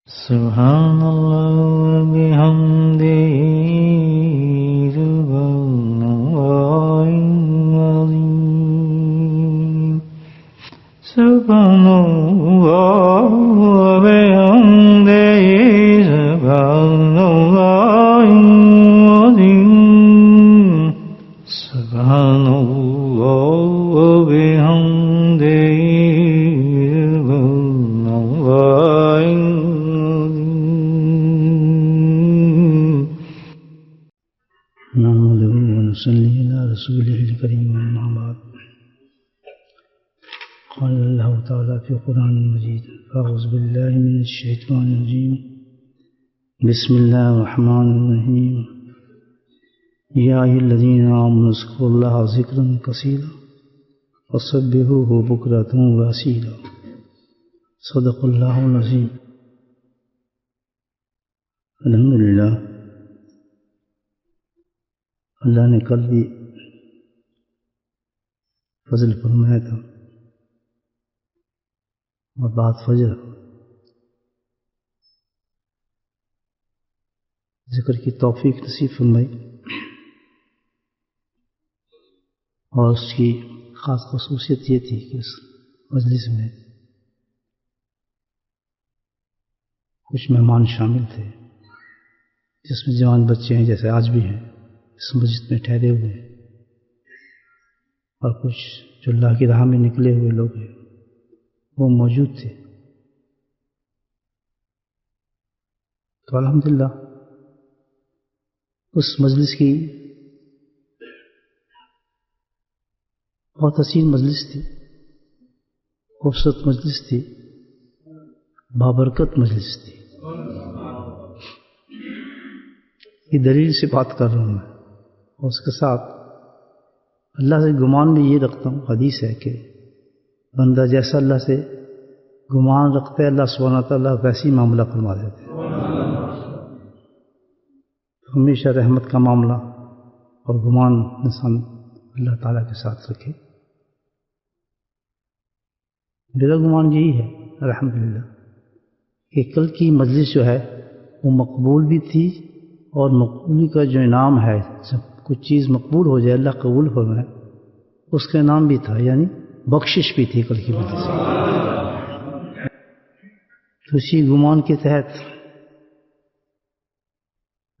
سبحان اللہ بحمدہ سبحان اللہ العظیم سبحان اللہ بحمدہ سبحان اللہ العظیم سبحان اللہ بحمدہ صلی علی رسول الکریم اما بعد قال اللہ تعالی فی القرآن المجید فاعوذ باللہ من الشیطان الرجیم بسم اللہ الرحمن الرحیم یا ایھا الذین آمنوا اذکروا اللہ ذکرا کثیرا وسبحوہ بکرۃ واصیلا صدق اللہ العظیم۔ الحمدللہ اللہ نے کل بھی فضل فرمایا تھا اور بعد فجر ذکر کی توفیق نصیب فرمائی، اور اس کی خاص خصوصیت یہ تھی کہ اس مجلس میں کچھ مہمان شامل تھے جس میں جوان بچے ہیں جیسے آج بھی ہیں اس مسجد میں ٹھہرے ہوئے ہیں، اور کچھ جو اللہ کی راہ میں نکلے ہوئے لوگ ہیں وہ موجود تھے۔ تو الحمدللہ اس مجلس کی بہت حسین مجلس تھی، خوبصورت مجلس تھی، بابرکت مجلس تھی۔ یہ دلیل سے بات کر رہا ہوں میں، اور اس کے ساتھ اللہ سے گمان بھی یہ رکھتا ہوں۔ حدیث ہے کہ بندہ جیسا اللہ سے گمان رکھتا ہے اللہ سبحانہ تعالیٰ ویسے ہی معاملہ فرما دیتے ہیں۔ ہمیشہ رحمت کا معاملہ اور گمان انسان اللہ تعالیٰ کے ساتھ رکھے۔ میرا گمان یہی ہے الحمدللہ کہ کل کی مجلس جو ہے وہ مقبول بھی تھی، اور مقبولی کا جو انعام ہے، جب کچھ چیز مقبول ہو جائے اللہ قبول فرمائے، اس کا انعام بھی تھا، یعنی بخشش بھی تھی کل کی مجلس۔ تو اسی گمان کے تحت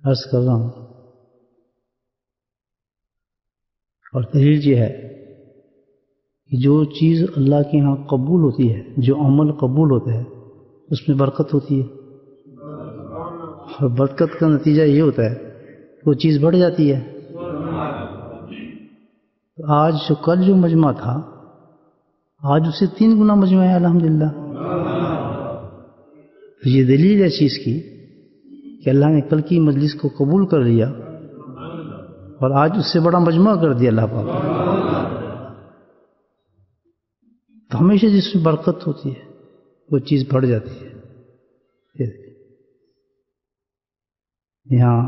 عرض کر رہا ہوں، اور دلیل یہ ہے کہ جو چیز اللہ کے ہاں قبول ہوتی ہے، جو عمل قبول ہوتا ہے، اس میں برکت ہوتی ہے، اور برکت کا نتیجہ یہ ہوتا ہے کہ وہ چیز بڑھ جاتی ہے۔ تو آج کل جو مجمع تھا، آج اس سے 3 گنا مجمع ہے الحمدللہ۔ تو یہ دلیل ہے چیز کی کہ اللہ نے کل کی مجلس کو قبول کر لیا، اور آج اس سے بڑا مجمع کر دیا اللہ پاک۔ تو ہمیشہ جس میں برکت ہوتی ہے وہ چیز بڑھ جاتی ہے۔ یہاں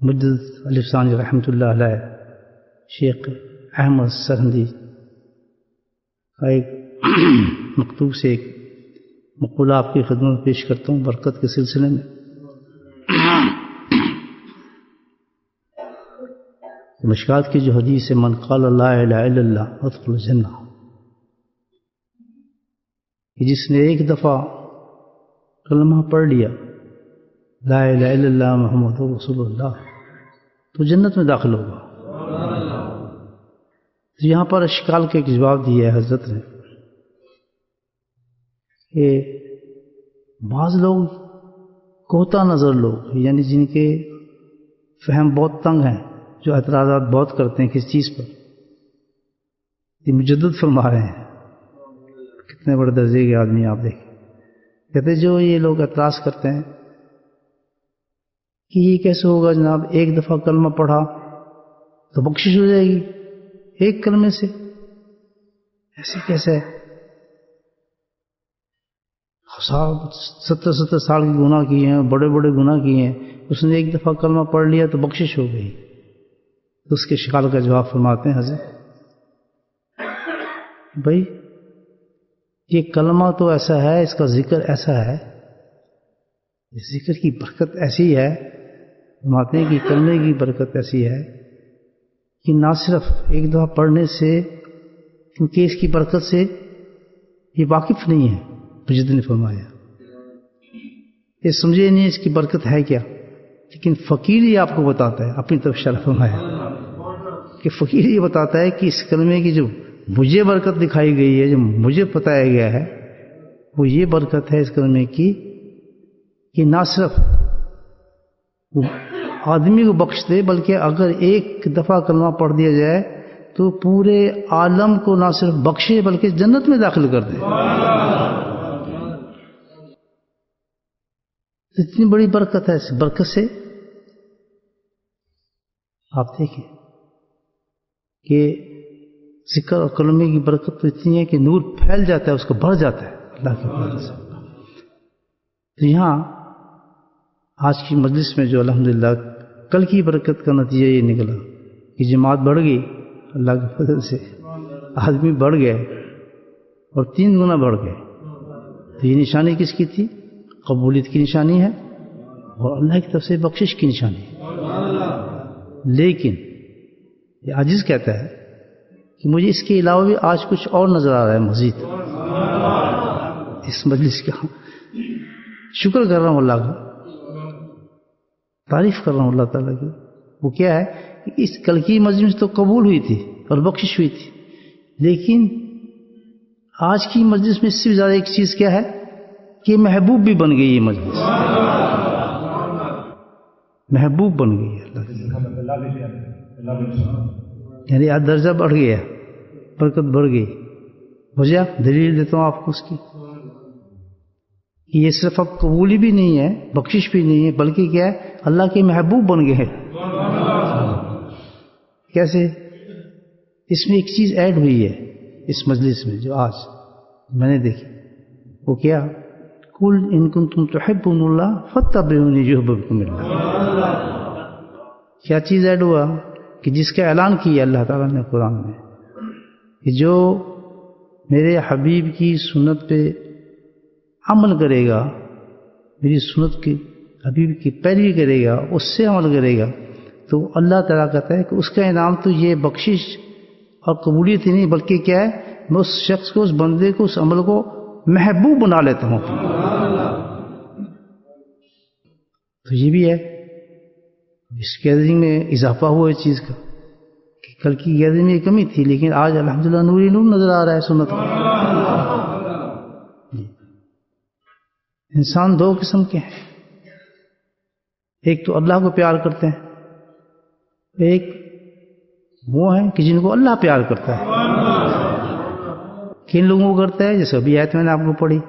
مجدد الف ثانی رحمۃ اللہ علیہ شیخ احمد سرہندی کا ایک مکتوب سے ایک مقولہ آپ کی خدمت میں پیش کرتا ہوں برکت کے سلسلے میں۔ مشکات کی جو حدیث ہے من قال لا الہ الا اللہ ادخل الجنہ، کہ جس نے ایک دفعہ کلمہ پڑھ لیا لا الہ الا اللہ محمد رسول اللہ تو جنت میں داخل ہوگا۔ تو یہاں پر اشکال کا ایک جواب دیا ہے حضرت نے کہ بعض لوگ کوتا نظر لوگ، یعنی جن کے فہم بہت تنگ ہیں، جو اعتراضات بہت کرتے ہیں کس چیز پر، یہ مجدد فرما رہے ہیں، کتنے بڑے درجے کے آدمی آپ دیکھیں، کہتے جو یہ لوگ اعتراض کرتے ہیں کہ یہ کیسے ہوگا جناب، ایک دفعہ کلمہ پڑھا تو بخشش ہو جائے گی ایک کلمے سے، ایسے کیسے ہے؟ 70 سال کے گناہ کیے ہیں، بڑے بڑے گناہ کیے ہیں، اس نے ایک دفعہ کلمہ پڑھ لیا تو بخشش ہو گئی۔ تو اس کے شکال کا جواب فرماتے ہیں حضرت بھائی یہ کلمہ تو ایسا ہے، اس کا ذکر ایسا ہے، اس ذکر کی برکت ایسی ہے، فرماتے ہیں کہ کلمے کی برکت ایسی ہے کہ نہ صرف ایک دفعہ پڑھنے سے، کیونکہ اس کی برکت سے یہ واقف نہیں ہے، مجد نے فرمایا یہ سمجھے نہیں اس کی برکت ہے کیا، لیکن فقیر یہ آپ کو بتاتا ہے، اپنی طرف شرح فرمایا کہ فقیر یہ بتاتا ہے کہ اس کلمے کی جو مجھے برکت دکھائی گئی ہے، جو مجھے بتایا گیا ہے، وہ یہ برکت ہے اس کلمے کی کہ نہ صرف وہ آدمی کو بخش دے، بلکہ اگر ایک دفعہ کلمہ پڑھ دیا جائے تو پورے عالم کو نہ صرف بخشے بلکہ جنت میں داخل کر دے۔ اتنی بڑی برکت ہے، اس برکت سے آپ دیکھیں کہ ذکر اور کلمے کی برکت تو اتنی ہے کہ نور پھیل جاتا ہے، اس کو بڑھ جاتا ہے اللہ کے فضل سے۔ تو یہاں آج کی مجلس میں جو الحمدللہ کل کی برکت کا نتیجہ یہ نکلا کہ جماعت بڑھ گئی اللہ کے فضل سے، آدمی بڑھ گئے اور 3 گنا بڑھ گئے۔ تو یہ نشانی کس کی تھی؟ قبولیت کی نشانی ہے اور اللہ کی طرف سے بخشش کی نشانی ہے۔ لیکن یہ عاجز کہتا ہے کہ مجھے اس کے علاوہ بھی آج کچھ اور نظر آ رہا ہے مزید۔ اس مجلس کا شکر کر رہا ہوں اللہ کا، تعریف کر رہا ہوں اللہ تعالیٰ کی۔ وہ کیا ہے کہ اس کل کی مجلس تو قبول ہوئی تھی اور بخشش ہوئی تھی، لیکن آج کی مجلس میں اس سے زیادہ ایک چیز کیا ہے کہ محبوب بھی بن گئی، یہ مجلس محبوب بن گئی ہے اللہ کی، یعنی آج درجہ بڑھ گیا، برکت بڑھ گئی۔ وجہ دلیل دیتا ہوں آپ کو اس کی کہ یہ صرف اب قبولی بھی نہیں ہے، بخشش بھی نہیں ہے، بلکہ کیا ہے اللہ کے محبوب بن گئے ہیں۔ کیسے؟ اس میں ایک چیز ایڈ ہوئی ہے اس مجلس میں جو آج میں نے دیکھی، وہ کیا؟ قل ان کنتم تحبون اللہ فاتبعونی یحببکم اللہ۔ کیا چیز ایڈ ہوا کہ جس کا اعلان کیا اللہ تعالیٰ نے قرآن میں کہ جو میرے حبیب کی سنت پہ عمل کرے گا، میری سنت کی حبیب کی پیروی کرے گا، اس سے عمل کرے گا، تو اللہ تعالیٰ کہتا ہے کہ اس کا انعام تو یہ بخشش اور قبولیت ہی نہیں، بلکہ کیا ہے میں اس شخص کو، اس بندے کو، اس عمل کو محبوب بنا لیتا ہوں۔ تو یہ بھی ہے اس گیدرنگ میں اضافہ ہوا اس چیز کا کہ کل کی گیدرنگ میں کمی تھی، لیکن آج الحمدللہ نور ہی نور نظر آ رہا ہے سنت کا۔ انسان 2 قسم کے ہیں، ایک تو اللہ کو پیار کرتے ہیں، ایک وہ ہیں کہ جن کو اللہ پیار کرتا ہے۔ کن لوگوں کو کرتا ہے؟ جیسے ابھی آیت میں نے آپ کو پڑھی،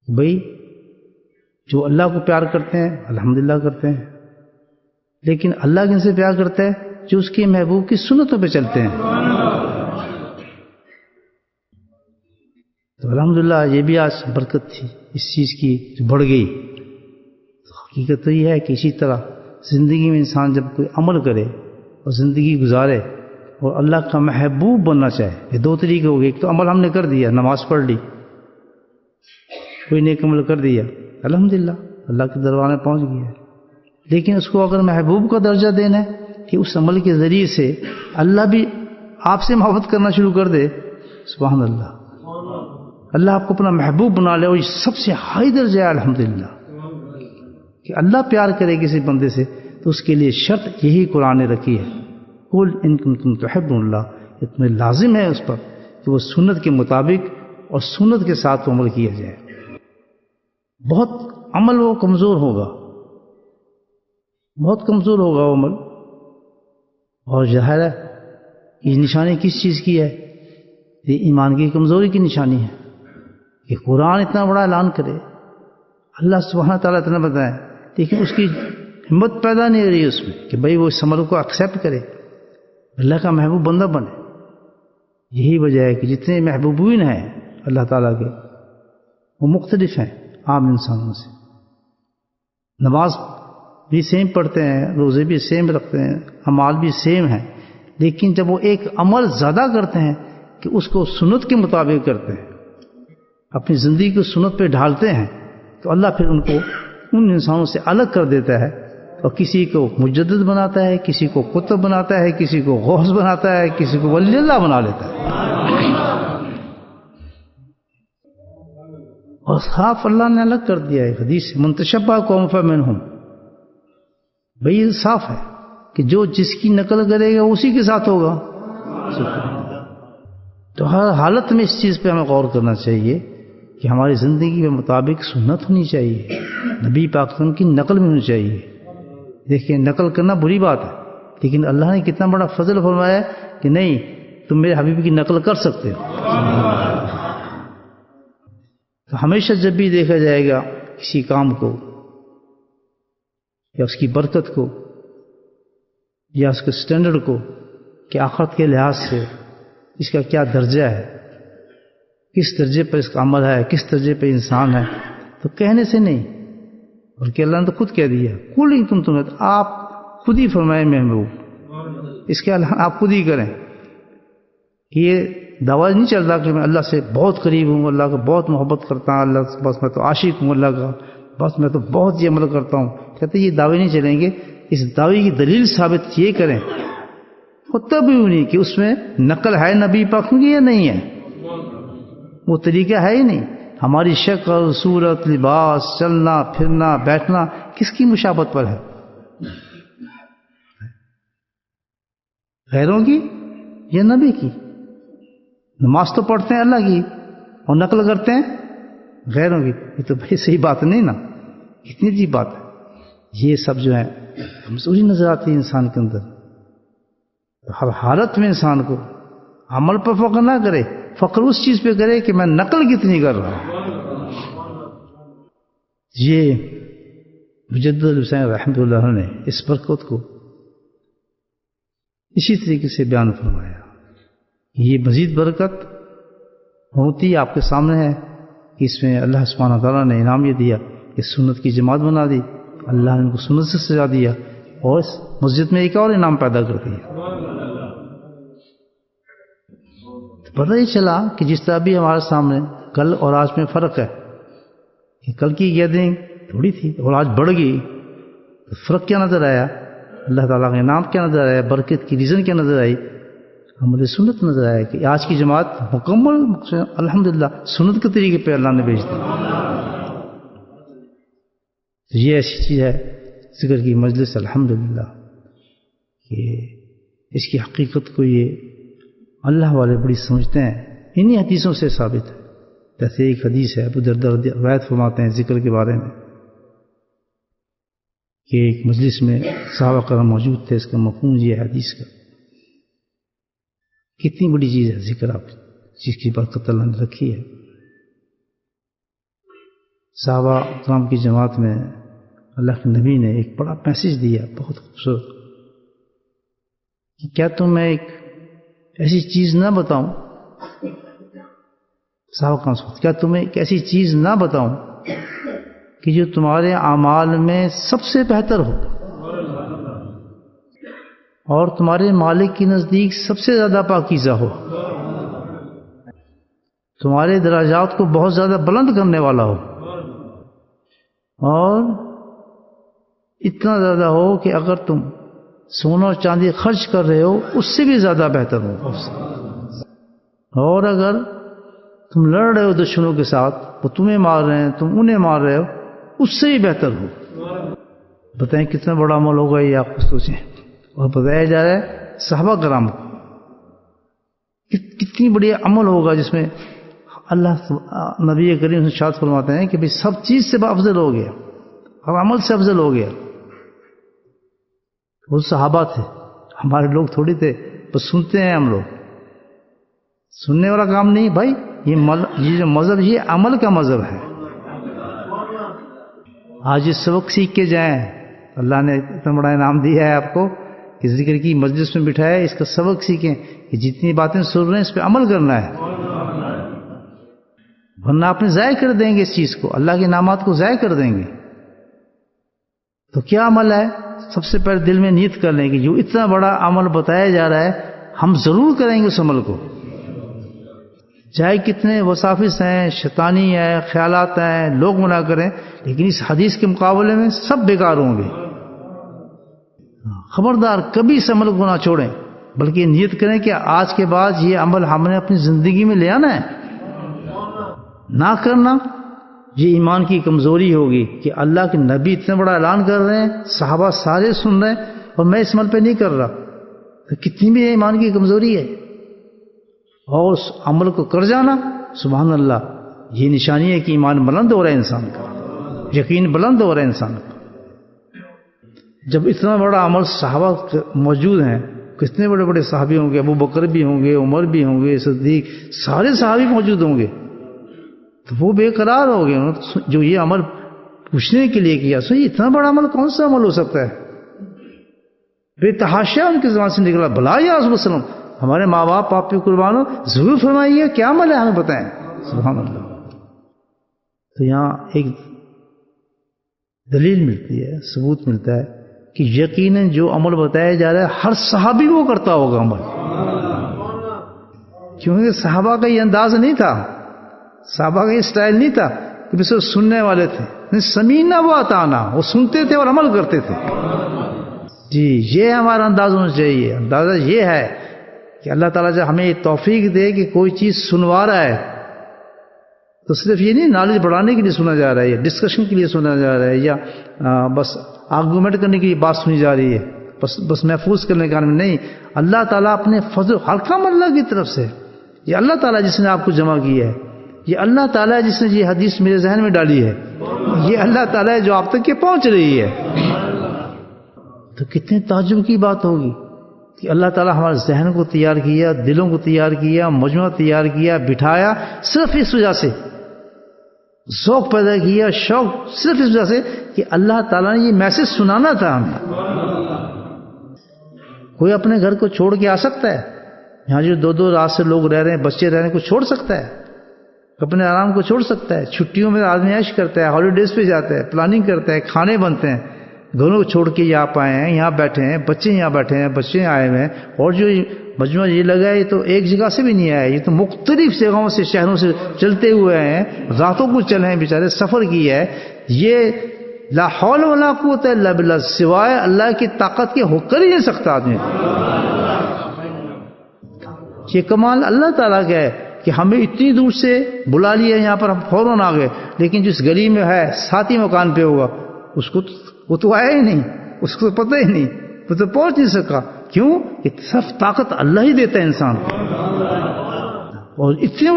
بھائی جو اللہ کو پیار کرتے ہیں الحمدللہ کرتے ہیں، لیکن اللہ کن سے پیار کرتا ہے؟ جو اس کے محبوب کی سنتوں پہ چلتے ہیں۔ تو الحمدللہ یہ بھی آج برکت تھی اس چیز کی جو بڑھ گئی۔ تو حقیقت تو یہ ہے کہ اسی طرح زندگی میں انسان جب کوئی عمل کرے اور زندگی گزارے اور اللہ کا محبوب بننا چاہے، یہ 2 طریقے ہو گئے۔ ایک تو عمل ہم نے کر دیا، نماز پڑھ لی، کوئی نیک عمل کر دیا، الحمدللہ اللہ کے دربار میں پہنچ گیا ہے، لیکن اس کو اگر محبوب کا درجہ دینا ہے کہ اس عمل کے ذریعے سے اللہ بھی آپ سے محبت کرنا شروع کر دے، سبحان اللہ، اللہ آپ کو اپنا محبوب بنا لے، اور یہ سب سے ہائی درجہ ہے الحمدللہ کہ اللہ پیار کرے کسی بندے سے، تو اس کے لیے شرط یہی قرآن نے رکھی ہے، قل ان کنتم تحبون اللہ۔ اتنا لازم ہے اس پر کہ وہ سنت کے مطابق اور سنت کے ساتھ عمل کیا جائے۔ بہت عمل وہ کمزور ہوگا، بہت کمزور ہوگا وہ عمل، اور ظاہر ہے یہ نشانی کس چیز کی ہے؟ یہ ایمان کی کمزوری کی نشانی ہے کہ قرآن اتنا بڑا اعلان کرے، اللہ سبحانہ تعالیٰ اتنا بتائے، لیکن اس کی ہمت پیدا نہیں ہو رہی اس میں کہ بھائی وہ اس عمل کو ایکسیپٹ کرے، اللہ کا محبوب بندہ بنے۔ یہی وجہ ہے کہ جتنے محبوبین ہیں اللہ تعالیٰ کے وہ مختلف ہیں عام انسانوں سے۔ نماز بھی سیم پڑھتے ہیں، روزے بھی سیم رکھتے ہیں، اعمال بھی سیم ہیں، لیکن جب وہ ایک عمل زیادہ کرتے ہیں کہ اس کو سنت کے مطابق کرتے ہیں، اپنی زندگی کو سنت پہ ڈھالتے ہیں، تو اللہ پھر ان کو ان انسانوں سے الگ کر دیتا ہے اور کسی کو مجدد بناتا ہے، کسی کو قطب بناتا ہے، کسی کو غوث بناتا ہے، کسی کو ولی اللہ بنا لیتا ہے۔ اور صاف اللہ نے الگ کر دیا ہے حدیث من تشبہ قوم فمنہم، بھئی یہ صاف ہے کہ جو جس کی نقل کرے گا اسی کے ساتھ ہوگا۔ تو ہر حالت میں اس چیز پہ ہمیں غور کرنا چاہیے کہ ہماری زندگی کے مطابق سنت ہونی چاہیے، نبی پاک صلی اللہ علیہ وسلم کی نقل بھی ہونی چاہیے۔ دیکھیں نقل کرنا بری بات ہے، لیکن اللہ نے کتنا بڑا فضل فرمایا ہے کہ نہیں تم میرے حبیب کی نقل کر سکتے ہو۔ تو ہمیشہ جب بھی دیکھا جائے گا کسی کام کو یا اس کی برکت کو یا اس کے سٹینڈرڈ کو کہ آخرت کے لحاظ سے اس کا کیا درجہ ہے، کس درجے پر اس کا عمل ہے، کس درجے پہ انسان ہے، تو کہنے سے نہیں، بلکہ اللہ نے تو خود کہہ دیا قل ان کنتم، آپ خود ہی فرمائے محبوب، اس کے اعلان آپ خود ہی کریں کہ یہ دعویٰ نہیں چلتا کہ میں اللہ سے بہت قریب ہوں، اللہ کو بہت محبت کرتا ہوں، اللہ سے بس میں تو عاشق ہوں اللہ کا، بس میں تو بہت یہ عمل کرتا ہوں، کہتے یہ دعوے نہیں چلیں گے۔ اس دعوے کی دلیل ثابت یہ کریں خود بھی نہیں کہ اس میں نقل ہے نبی پاک کی یا نہیں ہے، وہ طریقہ ہے ہی نہیں۔ ہماری شکل، صورت، لباس، چلنا پھرنا بیٹھنا کس کی مشابہت پر ہے؟ غیروں کی یا نبی کی؟ نماز تو پڑھتے ہیں اللہ کی اور نقل کرتے ہیں غیروں کی، یہ تو بڑی صحیح بات نہیں نا، کتنی عجیب بات ہے۔ یہ سب جو ہے کمزوری نظر آتی ہے انسان کے اندر۔ ہر حالت میں انسان کو عمل پر فخر نہ کرے، فخر اس چیز پہ کرے کہ میں نقل کتنی کر رہا ہوں۔ یہ مجدد حسین رحمۃ اللہ نے اس برکت کو اسی طریقے سے بیان فرمایا۔ یہ مزید برکت ہوتی آپ کے سامنے ہے کہ اس میں اللہ سبحانہ تعالیٰ نے انعام یہ دیا کہ سنت کی جماعت بنا دی، اللہ نے ان کو سنت سے سجا دیا اور اس مسجد میں ایک اور انعام پیدا کر دیا۔ پتہ ہی چلا کہ جس طرح بھی ہمارے سامنے کل اور آج میں فرق ہے کہ کل کی گیدرنگ تھوڑی تھی اور آج بڑھ گئی، تو فرق کیا نظر آیا؟ اللہ تعالیٰ کا انعام کیا نظر آیا؟ برکت کی ریزن کیا نظر آئی؟ ہمارے سنت نظر آیا کہ آج کی جماعت مکمل الحمدللہ سنت کے طریقے پہ اللہ نے بھیج دی۔ تو یہ ایسی چیز ہے ذکر کی مجلس الحمدللہ کہ اس کی حقیقت کو یہ اللہ والے بڑی سمجھتے ہیں، انہی حدیثوں سے ثابت ہے۔ جیسے ایک حدیث ہے ابو درداء روایت فرماتے ہیں ذکر کے بارے میں کہ ایک مجلس میں صحابہ کرام موجود تھے، اس کا مفہوم یہ ہے حدیث کا، کتنی بڑی چیز ہے ذکر، آپ جس کی برکت اللہ نے رکھی ہے۔ صحابہ کرام کی جماعت میں اللہ کے نبی نے ایک بڑا میسج دیا، بہت خوبصورت، کہ کیا تم میں ایک ایسی چیز نہ بتاؤں، صحابہ کرام سے کیا تمہیں ایک ایسی چیز نہ بتاؤں کہ جو تمہارے اعمال میں سب سے بہتر ہو اور تمہارے مالک کے نزدیک سب سے زیادہ پاکیزہ ہو، تمہارے درجات کو بہت زیادہ بلند کرنے والا ہو، اور اتنا زیادہ ہو کہ اگر تم سونا اور چاندی خرچ کر رہے ہو اس سے بھی زیادہ بہتر ہو، اور اگر تم لڑ رہے ہو دشمنوں کے ساتھ، وہ تمہیں مار رہے ہیں تم انہیں مار رہے ہو، اس سے بھی بہتر ہو۔ بتائیں کتنا بڑا عمل ہوگا یہ، آپ کو سوچیں۔ اور بتایا جا رہا ہے صحابہ کرام کو کتنی بڑی عمل ہوگا جس میں اللہ نبی کریم ارشاد فرماتے ہیں کہ بھی سب چیز سے افضل ہو گیا، ہر عمل سے افضل ہو گیا۔ وہ صحابہ تھے، ہمارے لوگ تھوڑی تھے، بس سنتے ہیں ہم لوگ، سننے والا کام نہیں بھائی، یہ جو مذہب یہ عمل کا مذہب ہے۔ آج یہ سبق سیکھ کے جائیں، اللہ نے اتنا بڑا انعام دیا ہے آپ کو کہ ذکر کی مجلس میں بٹھایا، اس کا سبق سیکھیں کہ جتنی باتیں سن رہے ہیں اس پہ عمل کرنا ہے، ورنہ آپ نے ضائع کر دیں گے اس چیز کو، اللہ کے انعامات کو ضائع کر دیں گے۔ تو کیا عمل ہے؟ سب سے پہلے دل میں نیت کر لیں کہ جو اتنا بڑا عمل بتایا جا رہا ہے ہم ضرور کریں گے اس عمل کو، چاہے کتنے وسافس ہیں، شیطانی ہے، خیالات ہیں، لوگ منع کریں، لیکن اس حدیث کے مقابلے میں سب بیکار ہوں گے۔ خبردار کبھی اس عمل کو نہ چھوڑیں، بلکہ نیت کریں کہ آج کے بعد یہ عمل ہم نے اپنی زندگی میں لے آنا ہے۔ نہ کرنا یہ ایمان کی کمزوری ہوگی کہ اللہ کے نبی اتنا بڑا اعلان کر رہے ہیں، صحابہ سارے سن رہے ہیں اور میں اس عمل پہ نہیں کر رہا، تو کتنی بھی ایمان کی کمزوری ہے۔ اور اس عمل کو کر جانا، سبحان اللہ، یہ نشانی ہے کہ ایمان بلند ہو رہا ہے انسان کا، یقین بلند ہو رہا ہے انسان کا۔ جب اتنا بڑا عمل صحابہ موجود ہیں، کتنے بڑے بڑے صحابی ہوں گے، ابو بکر بھی ہوں گے، عمر بھی ہوں گے، صدیق، سارے صحابی موجود ہوں گے، تو وہ بے قرار ہو گئے جو یہ عمل پوچھنے کے لیے کیا۔ سو یہ اتنا بڑا عمل کون سا عمل ہو سکتا ہے؟ بے تحاشا ان کی زبان سے نکلا، بھلا یا رسول وسلم، ہمارے ماں باپ آپ پہ قربان ہو، ضرور فرمائیے کیا عمل ہے، ہمیں بتائیں۔ سبحان اللہ۔ تو یہاں ایک دلیل ملتی ہے، ثبوت ملتا ہے کہ یقیناً جو عمل بتایا جا رہا ہے ہر صحابی وہ کرتا ہوگا عمل، کیونکہ صحابہ کا یہ انداز نہیں تھا، صحابہ کا یہ سٹائل نہیں تھا کہ بس وہ سننے والے تھے، سمینا و اطعنا، وہ سنتے تھے اور عمل کرتے تھے۔ جی یہ ہمارا انداز ہونا چاہیے۔ اندازہ یہ ہے کہ اللہ تعالیٰ جب ہمیں توفیق دے کہ کوئی چیز سنوا رہا ہے تو صرف یہ نہیں نالج بڑھانے کے لیے سنا جا رہا ہے، یا ڈسکشن کے لیے سنا جا رہا ہے، یا بس آرگومنٹ کرنے کی بات سنی جا رہی ہے، بس محفوظ کرنے کا نہیں۔ اللہ تعالیٰ اپنے فضل، ہر کام اللہ کی طرف سے، یہ اللہ تعالیٰ جس نے آپ کو جمع کیا ہے، یہ اللہ تعالیٰ ہے جس نے یہ حدیث میرے ذہن میں ڈالی ہے، یہ اللہ تعالیٰ ہے جو آپ تک یہ پہنچ رہی ہے۔ تو کتنے تعجب کی بات ہوگی کہ اللہ تعالیٰ ہمارے ذہن کو تیار کیا، دلوں کو تیار کیا، مجموعہ تیار کیا، بٹھایا، صرف اس وجہ سے ذوق پیدا کیا، شوق، صرف اس وجہ سے کہ اللہ تعالیٰ نے یہ میسج سنانا تھا ہمیں۔ کوئی اپنے گھر کو چھوڑ کے آ سکتا ہے؟ یہاں جو دو رات سے لوگ رہ رہے ہیں، بچے رہ رہے ہیں، کوئی چھوڑ سکتا ہے؟ اپنے آرام کو چھوڑ سکتا ہے؟ چھٹیوں میں آدمی عیش کرتا ہے، ہالیڈیز پہ جاتا ہے، پلاننگ کرتا ہے، کھانے بنتے ہیں، گھروں کو چھوڑ کے یہاں آئے ہیں، یہاں بیٹھے ہیں، بچے یہاں بیٹھے ہیں، بچے آئے ہوئے ہیں، اور جو مجموعہ یہ لگا ہے یہ تو ایک جگہ سے بھی نہیں آیا، یہ تو مختلف جگہوں سے، شہروں سے چلتے ہوئے ہیں، راتوں کو چلے ہیں بیچارے، سفر کیا ہے۔ یہ لا حول ولا قوت الا باللہ، سوائے اللہ کی طاقت کے ہو کر ہی نہیں سکتا آدمی۔ یہ کمال اللہ تعالیٰ کا ہے کہ ہمیں اتنی دور سے بلا لیا یہاں پر، ہم فوراً آ گئے، لیکن جس گلی میں ہے، ساتھی مکان پہ ہوگا، اس کو وہ تو آیا ہی نہیں، اس کو پتہ ہی نہیں، وہ تو پہنچ نہیں سکا۔ کیوں؟ کہ سب طاقت اللہ ہی دیتا ہے انسان کو۔ اور اتنی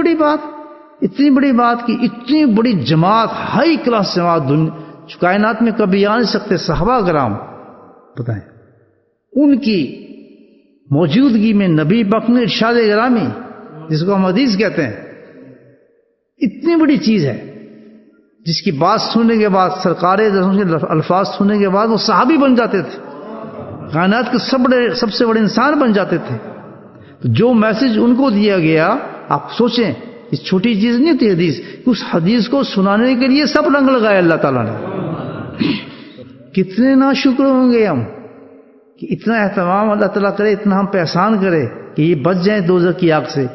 بڑی بات کہ اتنی بڑی جماعت، ہائی کلاس جماعت کائنات میں کبھی آ نہیں سکتے، صحابہ کرام بتائیں، ان کی موجودگی میں نبی پاک نے ارشاد گرامی، جس کو ہم حدیث کہتے ہیں، اتنی بڑی چیز ہے جس کی بات سننے کے بعد، سرکار کے الفاظ سننے کے بعد وہ صحابی بن جاتے تھے، کائنات کے سب سے بڑے انسان بن جاتے تھے۔ تو جو میسج ان کو دیا گیا، آپ سوچیں، اس چھوٹی چیز نہیں تھی حدیث، اس حدیث کو سنانے کے لیے سب رنگ لگائے اللہ تعالیٰ نے۔ کتنے ناشکر ہوں گے ہم کہ اتنا اہتمام اللہ تعالیٰ کرے، اتنا ہم پہ احسان کرے کہ یہ بچ جائیں دوزخ کی آگ سے۔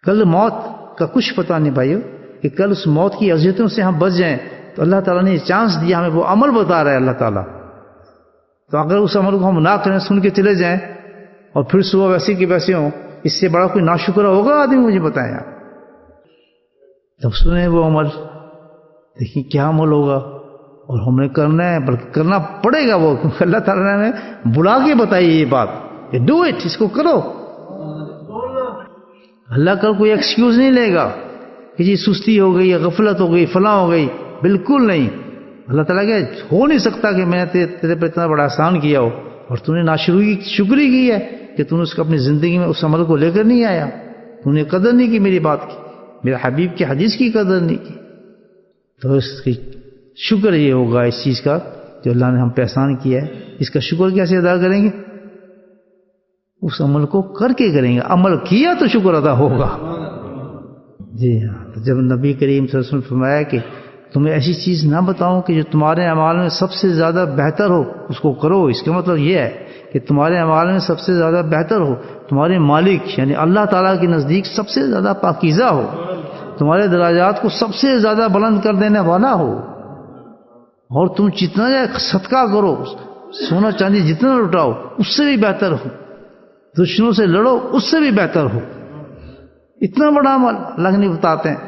کل موت کا کچھ پتہ نہیں بھائیو، کہ کل اس موت کی اذیتوں سے ہم بچ جائیں، تو اللہ تعالیٰ نے یہ چانس دیا ہمیں، وہ عمل بتا رہا ہے اللہ تعالیٰ۔ تو اگر اس عمل کو ہم نہ کریں، سن کے چلے جائیں اور پھر صبح ویسے کی ویسے ہوں، اس سے بڑا کوئی ناشکر ہوگا آدمی؟ مجھے بتائیں آپ۔ جب سنیں وہ عمل، دیکھیں کیا عمل ہوگا، اور ہم نے کرنا ہے، بلکہ کرنا پڑے گا وہ، کیونکہ اللہ تعالیٰ نے ہمیں بلا کے بتائی یہ بات کہ ڈو اٹ، اس کو کرو۔ اللہ کل کوئی ایکسکیوز نہیں لے گا کہ جی سستی ہو گئی، غفلت ہو گئی، فلاں ہو گئی، بالکل نہیں۔ اللہ تعالیٰ کہ ہو نہیں سکتا کہ میں نے تیرے پر اتنا بڑا احسان کیا ہو اور تو نے ناشکری کی ہے کہ تو نے اس کو اپنی زندگی میں اس عمل کو لے کر نہیں آیا، تو نے قدر نہیں کی میری بات کی، میرے حبیب کی حدیث کی قدر نہیں کی۔ تو اس کی شکر یہ ہوگا اس چیز کا جو اللہ نے ہم پہ احسان کیا ہے، اس کا شکر کیسے ادا کریں گے؟ اس عمل کو کر کے کریں گے، عمل کیا تو شکر ادا ہوگا۔ جی ہاں، تو جب نبی کریم صلی اللہ علیہ وسلم نے فرمایا کہ تمہیں ایسی چیز نہ بتاؤں کہ جو تمہارے اعمال میں سب سے زیادہ بہتر ہو، اس کو کرو، اس کا مطلب یہ ہے کہ تمہارے اعمال میں سب سے زیادہ بہتر ہو، تمہارے مالک یعنی اللہ تعالیٰ کے نزدیک سب سے زیادہ پاکیزہ ہو، تمہارے درجات کو سب سے زیادہ بلند کر دینے والا ہو، اور تم جتنا صدقہ کرو، سونا چاندی جتنا لٹاؤ اس سے بھی بہتر ہو، دشمنوں سے لڑو اس سے بھی بہتر ہو، اتنا بڑا عمل اللہ کے نبی بتاتے ہیں۔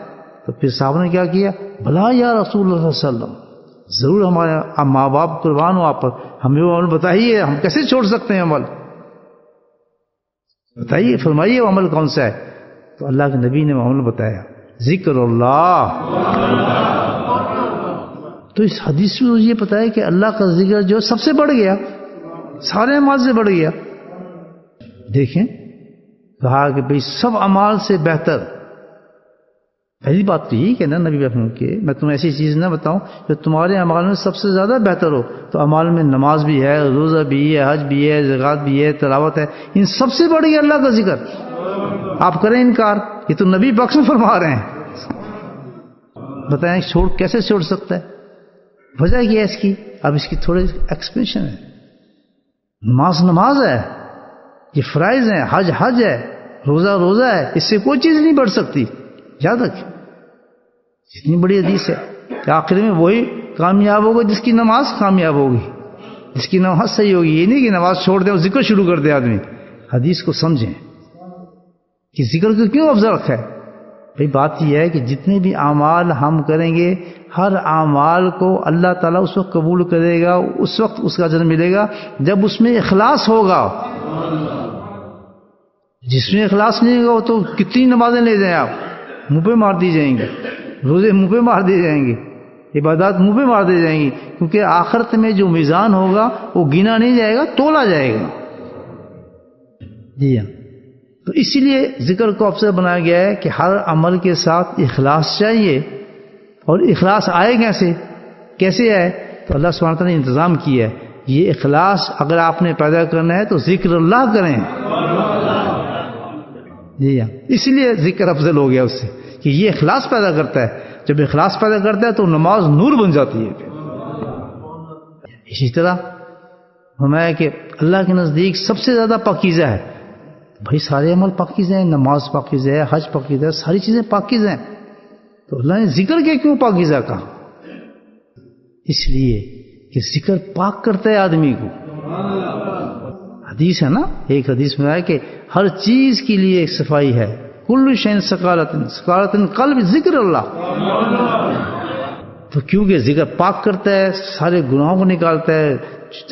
تو پھر صاحب نے کیا کیا، بھلا یا رسول اللہ صلی اللہ علیہ وسلم، ضرور ہمارے ماں باپ قربان ہو آپ پر، ہمیں وہ عمل بتائیے، ہم کیسے چھوڑ سکتے ہیں عمل، بتائیے فرمائیے وہ عمل کون سا ہے۔ تو اللہ کے نبی نے وہ عمل بتایا، ذکر اللہ۔ تو اس حدیث میں یہ پتا ہے کہ اللہ کا ذکر جو سب سے بڑھ گیا، سارے اعمال سے بڑھ گیا۔ دیکھیں کہا کہ بھئی سب اعمال سے بہتر، پہلی بات تو یہی کہ نا نبی رحمت کہ میں تمہیں ایسی چیز نہ بتاؤں کہ تمہارے اعمال میں سب سے زیادہ بہتر ہو۔ تو اعمال میں نماز بھی ہے، روزہ بھی ہے، حج بھی ہے، زکوٰۃ بھی ہے، تلاوت ہے، ان سب سے بڑھ گیا اللہ کا ذکر۔ آپ کریں انکار، یہ تو نبی بخش میں فرما رہے ہیں، بتائیں کیسے چھوڑ سکتا ہے؟ وجہ کیا ہے اس کی؟ اب اس کی تھوڑی ایکسپلینیشن ہے۔ نماز ہے، یہ فرائض ہیں، حج ہے، روزہ ہے، اس سے کوئی چیز نہیں بڑھ سکتی، یاد رکھیں۔ جتنی بڑی حدیث ہے کہ آخر میں وہی کامیاب ہوگا جس کی نماز کامیاب ہوگی، جس کی نماز صحیح ہوگی۔ یہ نہیں کہ نماز چھوڑ دے اور ذکر شروع کر دے آدمی۔ حدیث کو سمجھیں کہ ذکر کو کیوں افضل رکھا ہے۔ بھئی بات یہ ہے کہ جتنے بھی اعمال ہم کریں گے، ہر اعمال کو اللہ تعالیٰ اس وقت قبول کرے گا، اس وقت اس کا اجر ملے گا جب اس میں اخلاص ہوگا۔ جس میں اخلاص نہیں ہوگا وہ تو کتنی نمازیں لے جائیں آپ، منہ پہ مار دی جائیں گے، روزے منہ پہ مار دیے جائیں گے، عبادات منہ پہ مار دی جائیں گی، کیونکہ آخرت میں جو میزان ہوگا وہ گنا نہیں جائے گا، تولا جائے گا۔ جی ہاں، تو اسی لیے ذکر کو افضل بنایا گیا ہے کہ ہر عمل کے ساتھ اخلاص چاہیے۔ اور اخلاص آئے کیسے آئے؟ تو اللہ سبحانہ تعالیٰ نے انتظام کیا ہے۔ یہ اخلاص اگر آپ نے پیدا کرنا ہے تو ذکر اللہ کریں۔ جی ہاں، اس لیے ذکر افضل ہو گیا اس سے کہ یہ اخلاص پیدا کرتا ہے۔ جب اخلاص پیدا کرتا ہے تو نماز نور بن جاتی ہے۔ اسی طرح فرمایا کہ اللہ کے نزدیک سب سے زیادہ پاکیزہ ہے۔ بھائی سارے عمل پاکیزہ ہیں، نماز پاکیزہ ہے، حج پاکیزہ ہے، ساری چیزیں پاکیزہ ہیں، تو اللہ نے ذکر کے کیوں پاکیزہ کہا؟ اس لیے کہ ذکر پاک کرتا ہے آدمی کو۔ حدیث ہے نا، ایک حدیث میں آیا کہ ہر چیز کے لیے ایک صفائی ہے، کل شین سکالتن قلب ذکر اللہ۔ تو کیونکہ ذکر پاک کرتا ہے، سارے گناہوں کو نکالتا ہے،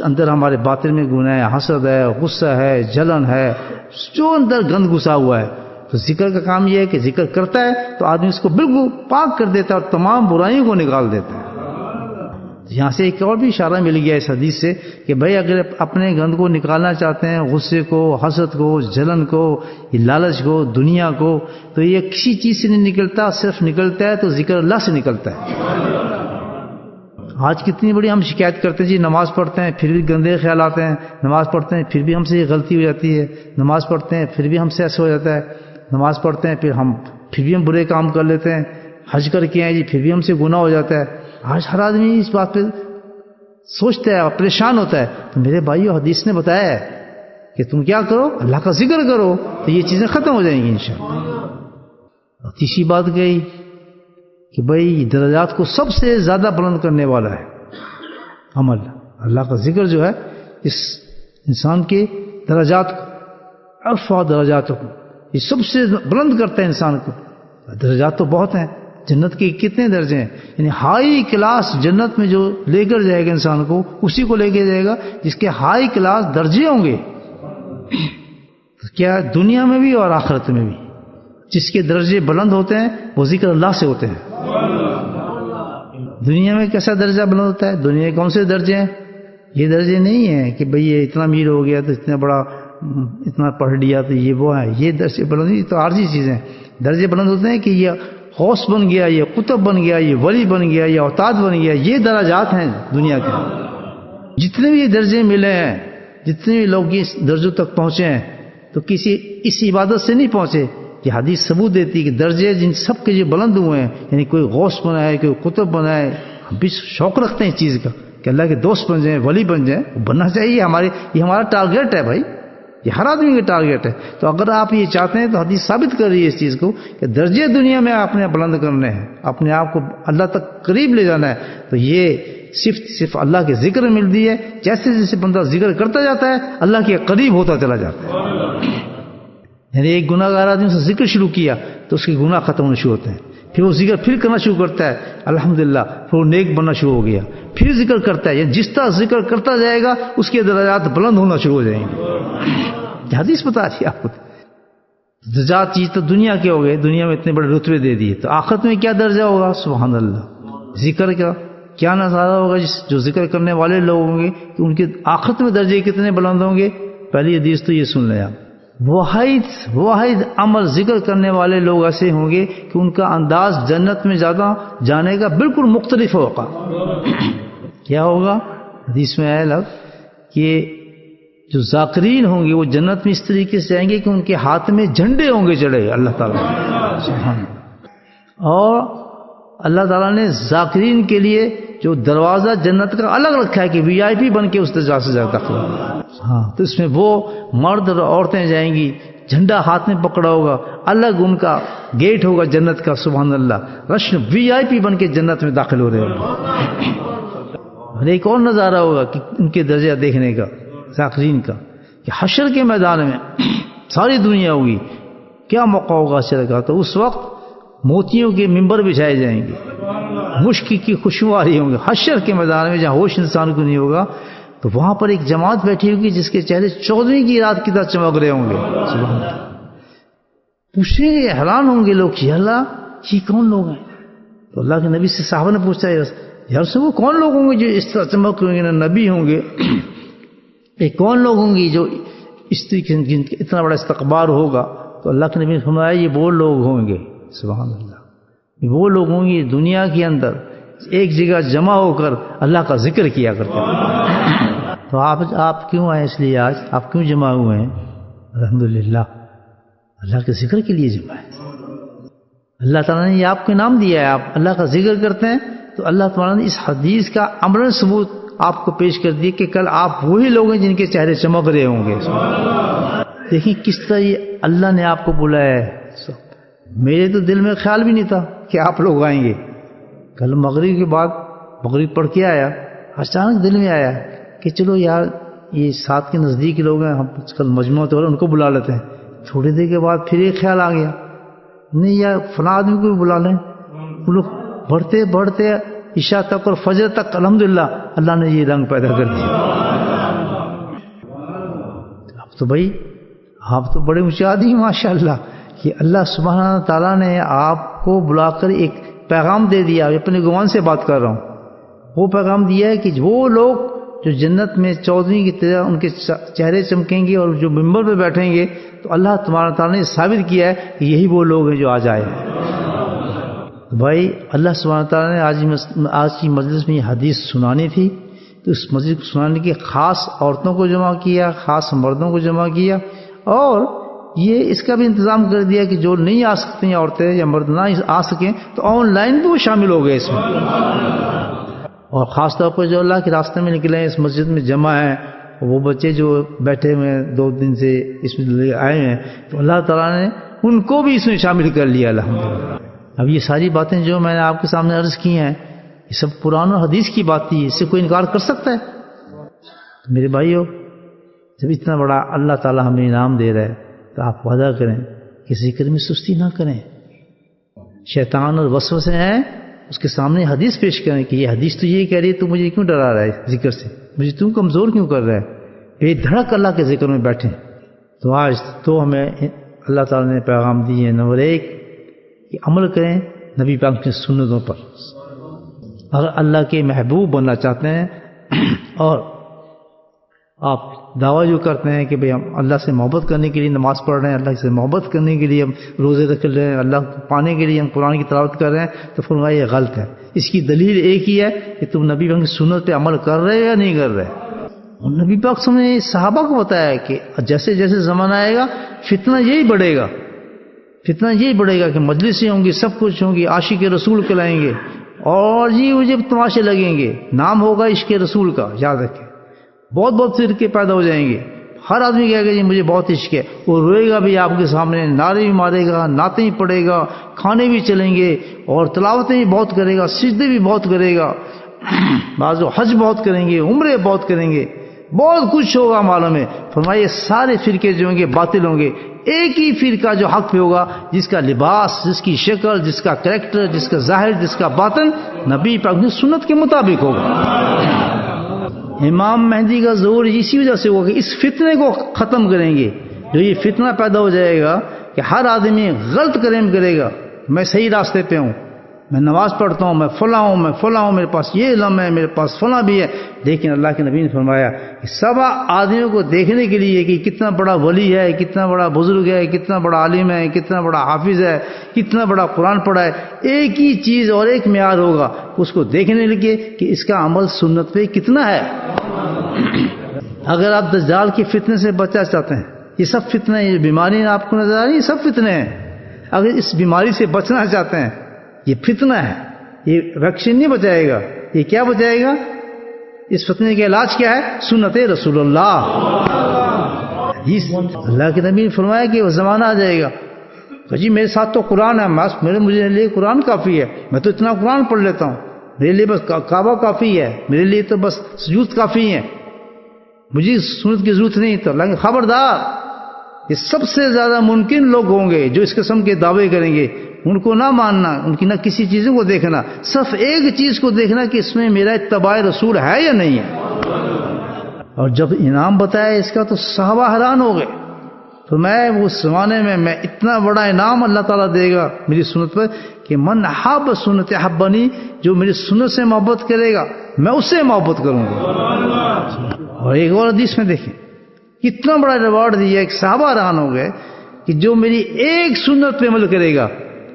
اندر ہمارے باطن میں گناہ ہے، حسد ہے، غصہ ہے، جلن ہے، جو اندر گند گھسا ہوا ہے، تو ذکر کا کام یہ ہے کہ ذکر کرتا ہے تو آدمی اس کو بالکل پاک کر دیتا ہے اور تمام برائیوں کو نکال دیتا ہے۔ یہاں سے ایک اور بھی اشارہ مل گیا اس حدیث سے کہ بھائی اگر اپنے گند کو نکالنا چاہتے ہیں، غصے کو، حسد کو، جلن کو، لالچ کو، دنیا کو، تو یہ کسی چیز سے نہیں نکلتا، صرف نکلتا ہے تو ذکر اللہ سے نکلتا ہے۔ آج کتنی بڑی ہم شکایت کرتے ہیں، جی نماز پڑھتے ہیں پھر بھی گندے خیال آتے ہیں، نماز پڑھتے ہیں پھر بھی ہم سے یہ غلطی ہو جاتی ہے، نماز پڑھتے ہیں پھر بھی ہم سے ایسا ہو جاتا ہے، نماز پڑھتے ہیں پھر بھی ہم برے کام کر لیتے ہیں، حج کر کے آئے جی پھر بھی ہم سے گناہ ہو جاتا ہے۔ آج ہر آدمی اس بات پہ سوچتا ہے اور پریشان ہوتا ہے۔ تو میرے بھائیو، حدیث نے بتایا ہے کہ تم کیا کرو، اللہ کا ذکر کرو، تو یہ چیزیں ختم ہو جائیں گی انشاءاللہ۔ تیسری بات گئی کہ بھائی درجات کو سب سے زیادہ بلند کرنے والا ہے عمل۔ اللہ کا ذکر جو ہے اس انسان کے درجات کو، ارفع درجات کو، یہ سب سے بلند کرتا ہے انسان کو۔ درجات تو بہت ہیں، جنت کے کتنے درجے ہیں، یعنی ہائی کلاس جنت میں جو لے کر جائے گا انسان کو، اسی کو لے کے جائے گا جس کے ہائی کلاس درجے ہوں گے، کیا دنیا میں بھی اور آخرت میں بھی۔ جس کے درجے بلند ہوتے ہیں وہ ذکر اللہ سے ہوتے ہیں۔ دنیا میں کیسا درجہ بلند ہوتا ہے؟ دنیا کے کون سے درجے ہیں؟ یہ درجے نہیں ہیں کہ بھئی یہ اتنا امیر ہو گیا تو اتنا بڑا، اتنا پڑھ لیا تو یہ وہ ہے، یہ درجے بلند، یہ تو عارضی چیزیں۔ درجے بلند ہوتے ہیں کہ یہ غوث بن گیا، یہ قطب بن گیا، یہ ولی بن گیا، یہ اوتاد بن گیا، یہ درجات ہیں دنیا کے۔ جتنے بھی یہ درجے ملے ہیں، جتنے بھی لوگ اس درجوں تک پہنچے ہیں، تو کسی اس عبادت سے نہیں پہنچے۔ یہ حدیث ثبوت دیتی ہے کہ درجے جن سب کے جو بلند ہوئے ہیں، یعنی کوئی غوث بنا ہے، کوئی قطب بنا ہے، ہم بھی شوق رکھتے ہیں اس چیز کا کہ اللہ کے دوست بن جائیں، ولی بن جائیں، بننا چاہیے. یہ ہمارا ٹارگیٹ ہے بھائی، یہ ہر آدمی کا ٹارگیٹ ہے. تو اگر آپ یہ چاہتے ہیں تو حدیث ثابت کر رہی ہے اس چیز کو کہ درجے دنیا میں آپ نے بلند کرنے ہیں، اپنے آپ کو اللہ تک قریب لے جانا ہے. تو یہ صرف اللہ کے ذکر ملتی ہے. جیسے جیسے بندہ ذکر کرتا جاتا ہے اللہ کے قریب ہوتا چلا جاتا ہے. یعنی ایک گناہ گار آدمی سے ذکر شروع کیا تو اس کے گناہ ختم ہونے شروع ہوتے ہیں. پھر وہ ذکر پھر کرنا شروع کرتا ہے، الحمدللہ پھر وہ نیک بننا شروع ہو گیا. پھر ذکر کرتا ہے، جس طرح ذکر کرتا جائے گا اس کے درجات بلند ہونا شروع ہو جائیں گے. حدیث بتا رہی ہے آپ کو. درجات چیز تو دنیا کے ہو گئے، دنیا میں اتنے بڑے رتبے دے دیے، تو آخرت میں کیا درجہ ہوگا؟ سبحان اللہ. ذکر کا کیا نظارہ ہوگا جو ذکر کرنے والے لوگ ہوں گے کہ ان کے آخرت میں درجے کتنے بلند ہوں گے. پہلی حدیث تو یہ سن لیں آپ. واحد عمل ذکر کرنے والے لوگ ایسے ہوں گے کہ ان کا انداز جنت میں زیادہ جانے کا بالکل مختلف ہوگا. کیا ہوگا؟ حدیث میں آیا لفظ کہ جو ذاکرین ہوں گے وہ جنت میں اس طریقے سے جائیں گے کہ ان کے ہاتھ میں جھنڈے ہوں گے چڑھے اللہ تعالیٰ. اور اللہ تعالیٰ نے ذاکرین کے لیے جو دروازہ جنت کا الگ رکھا ہے کہ وی آئی پی بن کے اس درجہ سے زیادہ داخل ہوگا. ہاں، تو اس میں وہ مرد اور عورتیں جائیں گی، جھنڈا ہاتھ میں پکڑا ہوگا، الگ ان کا گیٹ ہوگا جنت کا. سبحان اللہ، رش وی آئی پی بن کے جنت میں داخل ہو رہے ہوں. ایک اور نظارہ ہوگا کہ ان کے درجہ دیکھنے کا ذاکرین کا کہ حشر کے میدان میں ساری دنیا ہوگی. کیا موقع ہوگا حشر کا؟ تو اس وقت موتیوں کے ممبر بچھائے جائیں گے، مشک کی خوشبو آ رہی ہوں گے. حشر کے میدان میں جہاں ہوش انسان کو نہیں ہوگا تو وہاں پر ایک جماعت بیٹھی ہوگی جس کے چہرے 14ویں کی رات کی طرح چمک رہے ہوں گے. سبحان اللہ. پوچھیں گے، حیران ہوں گے لوگ کہ اللہ یہ کون لوگ ہیں؟ تو اللہ کے نبی سے صحابہ نے پوچھا یار سے وہ کون لوگ ہوں گے جو اس طرح چمک رہے ہیں؟ نبی ہوں گے. یہ کون لوگ ہوں گے جو اس طریقے جن کا اتنا بڑا استقبال ہوگا؟ تو اللہ کے نبی نے فرمایا یہ وہ لوگ ہوں گے. سبحان اللہ. وہ لوگ ہوں گے دنیا کے اندر ایک جگہ جمع ہو کر اللہ کا ذکر کیا کرتے ہیں. تو آپ کیوں آئے؟ اس لیے آج آپ کیوں جمع ہوئے ہیں؟ الحمدللہ اللہ کے ذکر کے لیے جمع ہے. اللہ تعالیٰ نے یہ آپ کے نام دیا ہے، آپ اللہ کا ذکر کرتے ہیں تو اللہ تعالیٰ نے اس حدیث کا عملاً ثبوت آپ کو پیش کر دیا کہ کل آپ وہی لوگ ہیں جن کے چہرے چمک رہے ہوں گے. دیکھیں کس طرح یہ اللہ نے آپ کو بلایا ہے. میرے تو دل میں خیال بھی نہیں تھا کہ آپ لوگ آئیں گے. کل مغرب کے بعد مغرب پڑھ کے آیا، اچانک دل میں آیا کہ چلو یار یہ ساتھ کے نزدیک لوگ ہیں، ہم کل مجموعہ تو ان کو بلا لیتے ہیں. تھوڑی دیر کے بعد پھر ایک خیال آ گیا، نہیں یار فلاں آدمی کو بھی بلا لیں. وہ لوگ بڑھتے بڑھتے عشاء تک اور فجر تک الحمدللہ اللہ نے یہ رنگ پیدا کر دیا. اب تو بھائی آپ تو بڑے اونچے آدمی ہیں ماشاء اللہ کہ اللہ سبحانہ تعالیٰ نے آپ کو بلا کر ایک پیغام دے دیا. اپنے گمان سے بات کر رہا ہوں. وہ پیغام دیا ہے کہ وہ لوگ جو جنت میں 14ویں کی طرح ان کے چہرے چمکیں گے اور جو ممبر پہ بیٹھیں گے تو اللہ تمہارا تعالیٰ نے ثابت کیا ہے کہ یہی وہ لوگ ہیں جو آج آئے ہیں. بھائی اللہ سبحانہ تعالیٰ نے آج کی مجلس میں یہ حدیث سنانی تھی تو اس مجلس کو سنانے کے خاص عورتوں کو جمع کیا، خاص مردوں کو جمع کیا، اور یہ اس کا بھی انتظام کر دیا کہ جو نہیں آ سکتے ہیں عورتیں یا مرد نہ آ سکیں تو آن لائن بھی وہ شامل ہو گئے اس میں. اور خاص طور پر جو اللہ کے راستے میں نکلے ہیں، اس مسجد میں جمع ہیں، وہ بچے جو بیٹھے ہوئے ہیں 2 دن سے اس میں آئے ہیں، تو اللہ تعالیٰ نے ان کو بھی اس میں شامل کر لیا الحمدللہ. اب یہ ساری باتیں جو میں نے آپ کے سامنے عرض کی ہیں یہ سب قرآن و حدیث کی بات تھی، اس سے کوئی انکار کر سکتا ہے؟ میرے بھائیو، جب اتنا بڑا اللہ تعالیٰ ہمیں انعام دے رہا ہے تو آپ وعدہ کریں کہ ذکر میں سستی نہ کریں. شیطان اور وسوسے ہیں، اس کے سامنے حدیث پیش کریں کہ یہ حدیث تو یہ کہہ رہی ہے، تو مجھے کیوں ڈرا رہا ہے ذکر سے، مجھے تم کمزور کیوں کر رہا ہے؟ بے دھڑک اللہ کے ذکر میں بیٹھیں. تو آج تو ہمیں اللہ تعالیٰ نے پیغام دیے. نمبر 1 کہ عمل کریں نبی پاک کی سنتوں پر. اگر اللہ کے محبوب بننا چاہتے ہیں اور آپ دعویٰ جو کرتے ہیں کہ بھئی ہم اللہ سے محبت کرنے کے لیے نماز پڑھ رہے ہیں، اللہ سے محبت کرنے کے لیے ہم روزے رکھ رہے ہیں، اللہ کو پانے کے لیے ہم قرآن کی تلاوت کر رہے ہیں، تو فرمایا یہ غلط ہے. اس کی دلیل ایک ہی ہے کہ تم نبی پاک کی سنت پہ عمل کر رہے یا نہیں کر رہے. اور نبی پاک نے صحابہ کو بتایا کہ جیسے جیسے زمانہ آئے گا فتنہ یہی بڑھے گا، فتنہ یہی بڑھے گا کہ مجلسیں ہوں گی، سب کچھ ہوں گی، عاشق رسول کہلائیں گے اور جی مجھے تماشے لگیں گے، نام ہوگا عشق رسول کا، یاد رکھیں، بہت بہت فرقے پیدا ہو جائیں گے، ہر آدمی کہے گا جی مجھے بہت عشق ہے، وہ روئے گا بھی آپ کے سامنے، نعرے بھی مارے گا، نعتیں بھی پڑھے گا، کھانے بھی چلیں گے، اور تلاوتیں بھی بہت کرے گا، سجدے بھی بہت کرے گا، بعض حج بہت کریں گے، عمرے بہت کریں گے، بہت کچھ ہوگا معلوم ہے۔ فرمائیے سارے فرقے جو ہوں گے باطل ہوں گے، ایک ہی فرقہ جو حق پہ ہوگا، جس کا لباس، جس کی شکل، جس کا کریکٹر، جس کا ظاہر، جس کا باطن نبی پاک کی سنت کے مطابق ہوگا۔ امام مہدی کا ظہور اسی وجہ سے ہوگا کہ اس فتنے کو ختم کریں گے۔ جو یہ فتنہ پیدا ہو جائے گا کہ ہر آدمی غلط کلیم کرے گا، میں صحیح راستے پہ ہوں، میں نماز پڑھتا ہوں، میں فلاں ہوں، میں فلاں ہوں، میرے پاس یہ علم ہے، میرے پاس فلاں بھی ہے، لیکن اللہ کے نبی نے فرمایا کہ سب آدمیوں کو دیکھنے کے لیے کہ کتنا بڑا ولی ہے، کتنا بڑا بزرگ ہے، کتنا بڑا عالم ہے، کتنا بڑا حافظ ہے، کتنا بڑا قرآن پڑھا ہے، ایک ہی چیز اور ایک معیار ہوگا اس کو دیکھنے لگے کہ اس کا عمل سنت پہ کتنا ہے۔ اگر آپ دجال کے فتنے سے بچنا چاہتے ہیں، یہ سب فتنے، یہ بیماری آپ کو نظر آ رہی ہے، یہ سب فتنے ہیں، اگر اس بیماری سے بچنا چاہتے ہیں، یہ فتنہ ہے، یہ ویکسین نہیں بچائے گا، یہ کیا بچائے گا؟ اس فتنے کا علاج کیا ہے؟ سنت رسول اللہ۔ اللہ کے نبی نے فرمایا کہ وہ زمانہ آ جائے گا جی میرے ساتھ تو قرآن ہے، مجھے لیے قرآن کافی ہے، میں تو اتنا قرآن پڑھ لیتا ہوں، میرے لیے بس کعبہ کافی ہے، میرے لیے تو بس سجود کافی ہے، مجھے سنت کی ضرورت نہیں۔ تو اللہ خبردار، یہ سب سے زیادہ ممکن لوگ ہوں گے جو اس قسم کے دعوے کریں گے، ان کو نہ ماننا، ان کی نہ کسی چیزوں کو دیکھنا، صرف ایک چیز کو دیکھنا کہ اس میں میرا اتباع رسول ہے یا نہیں ہے۔ اور جب انعام بتایا اس کا تو صحابہ حیران ہو گئے، تو میں اس زمانے میں اتنا بڑا انعام اللہ تعالیٰ دے گا میری سنت پر کہ من حب سنت حبنی، جو میری سنت سے محبت کرے گا میں اس سے محبت کروں گا۔ اور ایک اور حدیث میں دیکھیں کتنا بڑا ریوارڈ دیا، ایک صحابہ حیران ہو گئے کہ جو میری ایک سنت پہ عمل کرے گا،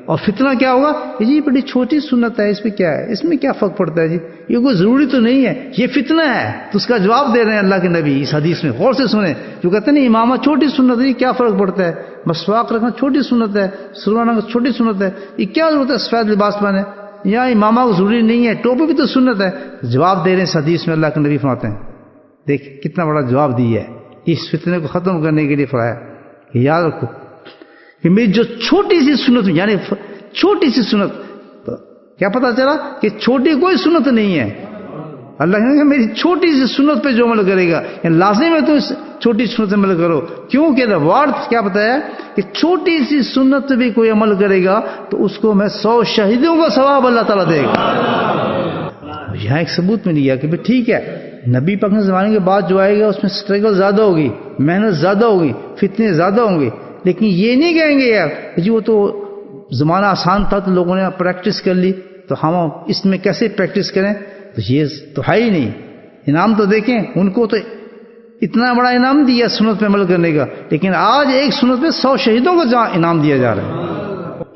اور فتنہ کیا ہوگا کہ جی بڑی چھوٹی سنت ہے، اس میں کیا ہے، اس میں کیا فرق پڑتا ہے جی، یہ کوئی ضروری تو نہیں ہے، یہ فتنہ ہے۔ تو اس کا جواب دے رہے ہیں اللہ کے نبی اس حدیث میں، غور سے سنیں۔ جو کہتے ہیں نا امامہ چھوٹی سنت ہے، یہ کیا فرق پڑتا ہے، مسواک رکھنا چھوٹی سنت ہے، سرما رکھنا چھوٹی سنت ہے، یہ کیا ضرورت ہے سفید لباس پہنے، یا امامہ کو ضروری نہیں ہے، ٹوپی بھی تو سنت ہے۔ جواب دے رہے ہیں اس حدیث میں، اللہ کے نبی فرماتے ہیں، دیکھ کتنا بڑا جواب دیا ہے اس فتنے کو ختم کرنے کے لیے فرمایا کہ یاد رکھو کہ میری جو چھوٹی سی سنت، یعنی چھوٹی سی سنت، تو کیا پتا چلا کہ چھوٹی کوئی سنت نہیں ہے، اللہ کہے میری چھوٹی سی سنت پہ جو عمل کرے گا، یعنی لازم ہے تو اس چھوٹی سنت پہ عمل کرو، کیونکہ ریوارڈ کیا بتایا کہ چھوٹی سی سنت پہ بھی کوئی عمل کرے گا تو اس کو میں 100 شہیدوں کا ثواب اللہ تعالیٰ دے گا۔ یہاں ایک ثبوت میں لیا کہ بھئی ٹھیک ہے، نبی پاک کے زمانے کے بعد جو آئے گا اس میں سٹرگل زیادہ ہوگی، محنت زیادہ ہوگی، فتنے زیادہ ہوں گے، لیکن یہ نہیں کہیں گے یار جی وہ تو زمانہ آسان تھا تو لوگوں نے پریکٹس کر لی، تو ہم اس میں کیسے پریکٹس کریں، تو یہ تو ہے ہی نہیں۔ انعام تو دیکھیں، ان کو تو اتنا بڑا انعام دیا سنت پہ عمل کرنے کا، لیکن آج ایک سنت پہ 100 شہیدوں کو انعام دیا جا رہا ہے۔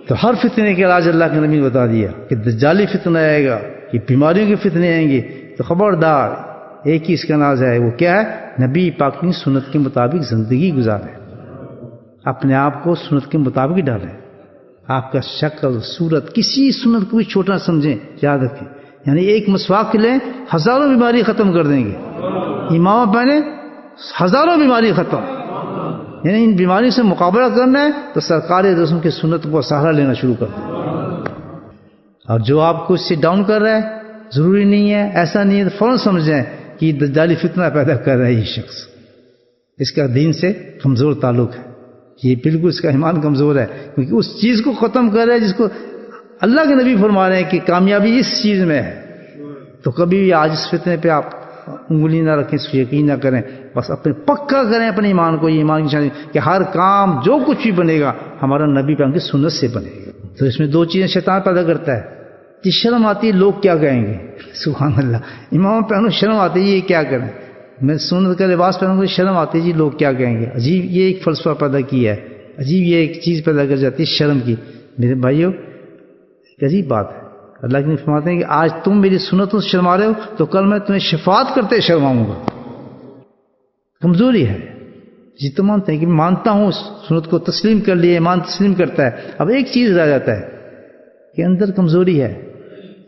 تو ہر فتنے کے علاج اللہ کے نبی نے بتا دیا کہ دجالی فتنہ آئے گا، کہ بیماریوں کے فتنے آئیں گے، تو خبردار ایک ہی اس کا علاج ہے، وہ کیا ہے؟ نبی پاک کی سنت کے مطابق زندگی گزاریں، اپنے آپ کو سنت کے مطابق ڈالیں، آپ کا شکل صورت کسی سنت کو بھی چھوٹا نہ سمجھیں، یاد رکھیں، یعنی ایک مسواک لیں ہزاروں بیماری ختم کر دیں گے، امامہ پہنے ہزاروں بیماری ختم، یعنی ان بیماری سے مقابلہ کرنا ہے تو سرکار رسول کی سنت کو سہارا لینا شروع کر دیں۔ اور جو آپ کو اس سے ڈاؤن کر رہا ہے، ضروری نہیں ہے، ایسا نہیں ہے، تو فوراً سمجھ جائیں کہ دجالی فتنہ پیدا کر رہا ہے یہ شخص، اس کا دین سے کمزور تعلق ہے، یہ بالکل اس کا ایمان کمزور ہے، کیونکہ اس چیز کو ختم کر رہا ہے جس کو اللہ کے نبی فرما رہے ہیں کہ کامیابی اس چیز میں ہے۔ تو کبھی بھی آج اس فتنے پہ آپ انگلی نہ رکھیں، اس کو یقین نہ کریں، بس اپنے پکا کریں اپنے ایمان کو، یہ ایمان کی نشانی کہ ہر کام جو کچھ بھی بنے گا ہمارا نبی پاک کی سنت سے بنے گا۔ تو اس میں دو چیزیں شیطان پیدا کرتا ہے کہ شرم آتی ہے لوگ کیا کہیں گے، سبحان اللہ، امام پہنو شرم آتی ہے یہ کیا کریں، میں سنت کا لباس پہنوں گا شرم آتی ہے جی لوگ کیا کہیں گے، عجیب یہ ایک فلسفہ پیدا کیا ہے، عجیب یہ ایک چیز پیدا کر جاتی ہے شرم کی۔ میرے بھائیو ایک عجیب بات ہے، اللہ کے نبی فرماتے ہیں کہ آج تم میری سنتوں سے شرما رہے ہو تو کل میں تمہیں شفاعت کرتے شرماؤں گا۔ کمزوری ہے جی، تو مانتے ہیں کہ مانتا ہوں، سنت کو تسلیم کر لیا، ایمان تسلیم کرتا ہے، اب ایک چیز رہ جاتا ہے کہ اندر کمزوری ہے،